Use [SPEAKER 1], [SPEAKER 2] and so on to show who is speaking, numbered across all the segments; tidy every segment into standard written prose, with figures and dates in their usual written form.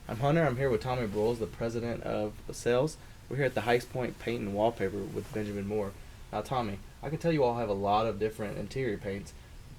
[SPEAKER 1] I'm Hunter. I'm here with Tommy Broyles, the president of sales. We're here at the Heights Point Paint and Wallpaper with Benjamin Moore. Now, Tommy, I can tell you all have a lot of different interior paints.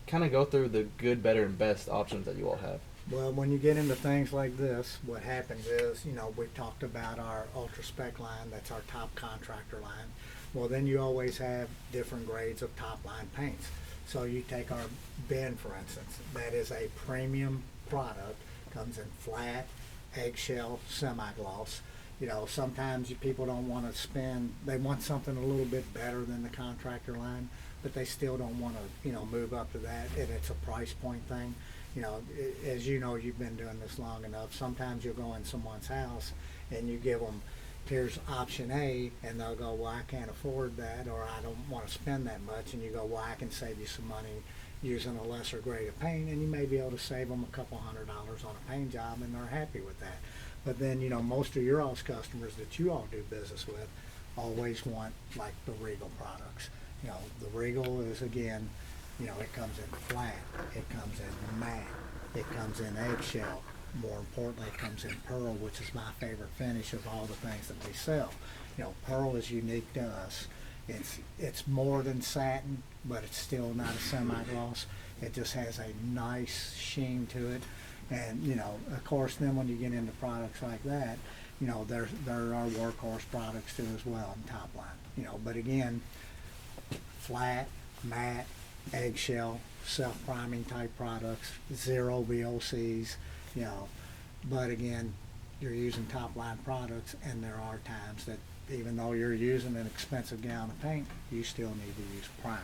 [SPEAKER 1] Kind of go through the good, better, and best options that you all have.
[SPEAKER 2] Well, when you get into things like this, what happens is, we've talked about our Ultra Spec line, that's our top contractor line. Well, then you always have different grades of top line paints. So you take our Ben, for instance, that is a premium product, comes in flat, eggshell, semi-gloss. Sometimes people don't want to spend, they want something a little bit better than the contractor line, but they still don't want to, move up to that, and it's a price point thing. As you know, you've been doing this long enough, sometimes you'll go in someone's house and you give them, here's option A, and they'll go, well, I can't afford that, or I don't want to spend that much, and you go, well, I can save you some money using a lesser grade of paint, and you may be able to save them a couple $100 on a paint job, and they're happy with that. But then, most of your all's customers that you all do business with always want, like, the Regal products. The Regal is, again, it comes in flat, it comes in matte, it comes in eggshell. More importantly, it comes in pearl, which is my favorite finish of all the things that we sell. Pearl is unique to us. It's more than satin, but it's still not a semi-gloss. It just has a nice sheen to it. And, of course, then when you get into products like that, there are workhorse products too as well in top line. But again, flat, matte, eggshell, self-priming type products, zero VOCs, but again, you're using top line products, and there are times that even though you're using an expensive gallon of paint, you still need to use primer.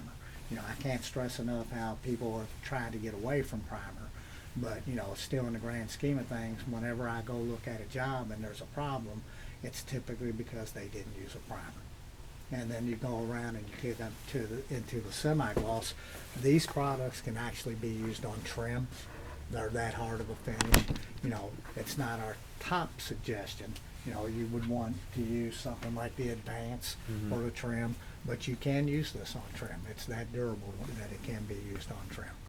[SPEAKER 2] I can't stress enough how people are trying to get away from primer, but still in the grand scheme of things, whenever I go look at a job and there's a problem, it's typically because they didn't use a primer. And then you go around and you get them into the semi-gloss. These products can actually be used on trim. They're that hard of a finish. It's not our top suggestion. You would want to use something like the Advance or the trim, but you can use this on trim. It's that durable that it can be used on trim.